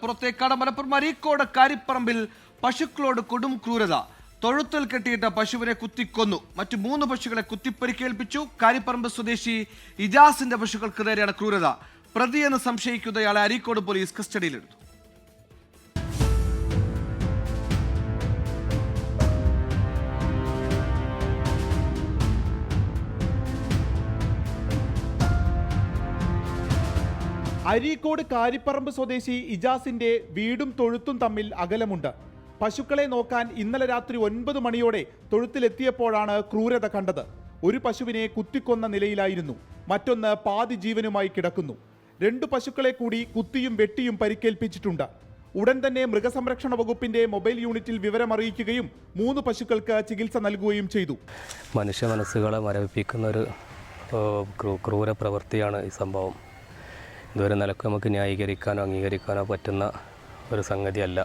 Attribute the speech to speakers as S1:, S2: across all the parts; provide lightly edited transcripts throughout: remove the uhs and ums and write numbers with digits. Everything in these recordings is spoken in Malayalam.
S1: പുറത്തേക്കാട് മലപ്പുറം അരീക്കോട് കാരിപ്പറമ്പിൽ പശുക്കളോട് കൊടും ക്രൂരത. തൊഴുത്തിൽ കെട്ടിയിട്ട് പശുവിനെ കുത്തിക്കൊന്നു. മറ്റു 3 പശുക്കളെ കുത്തിപ്പരിക്കേൽപ്പിച്ചു. കാരിപ്പറമ്പ് സ്വദേശി ഇജാസിന്റെ പശുക്കൾക്ക് നേരെയാണ് ക്രൂരത. പ്രതിയെന്ന് സംശയിക്കുന്നയാളെ അരീക്കോട് പോലീസ് കസ്റ്റഡിയിലെടുത്തു.
S2: അരീക്കോട് കാരിപ്പറമ്പ് സ്വദേശി ഇജാസിന്റെ വീടും തൊഴുത്തും തമ്മിൽ അകലമുണ്ട്. പശുക്കളെ നോക്കാൻ ഇന്നലെ രാത്രി 9 മണിയോടെ തൊഴുത്തിലെത്തിയപ്പോഴാണ് ക്രൂരത കണ്ടത്. ഒരു പശുവിനെ കുത്തിക്കൊന്ന നിലയിലായിരുന്നു, മറ്റൊന്ന് പാതി ജീവനുമായി കിടക്കുന്നു. 2 പശുക്കളെ കൂടി കുത്തിയും വെട്ടിയും പരിക്കേൽപ്പിച്ചിട്ടുണ്ട്. ഉടൻ തന്നെ മൃഗസംരക്ഷണ വകുപ്പിന്റെ മൊബൈൽ യൂണിറ്റിൽ വിവരമറിയിക്കുകയും 3 പശുക്കൾക്ക് ചികിത്സ നൽകുകയും ചെയ്തു.
S3: മനുഷ്യ മനസ്സുകളെ മരവിപ്പിക്കുന്ന ഒരു ക്രൂര പ്രവൃത്തിയാണ് ഈ സംഭവം. ഇതുവരെ നിലക്ക് നമുക്ക് ന്യായീകരിക്കാനോ അംഗീകരിക്കാനോ പറ്റുന്ന ഒരു സംഗതിയല്ല.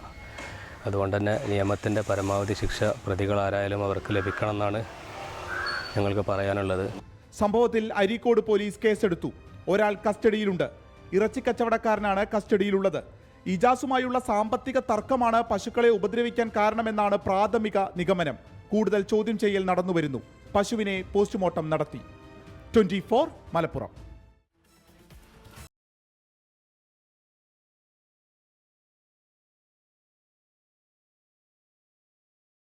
S3: അതുകൊണ്ട് തന്നെ നിയമത്തിൻ്റെ പരമാവധി ശിക്ഷ പ്രതികളാരായാലും അവർക്ക് ലഭിക്കണമെന്നാണ് ഞങ്ങൾക്ക് പറയാനുള്ളത്.
S2: സംഭവത്തിൽ അരീക്കോട് പോലീസ് കേസെടുത്തു. ഒരാൾ കസ്റ്റഡിയിലുണ്ട്. ഇറച്ചി കച്ചവടക്കാരനാണ് കസ്റ്റഡിയിലുള്ളത്. ഇജാസുമായുള്ള സാമ്പത്തിക തർക്കമാണ് പശുക്കളെ ഉപദ്രവിക്കാൻ കാരണമെന്നാണ് പ്രാഥമിക നിഗമനം. കൂടുതൽ ചോദ്യം ചെയ്യൽ നടന്നുവരുന്നു. പശുവിനെ പോസ്റ്റ്മോർട്ടം നടത്തി. 24 മലപ്പുറം.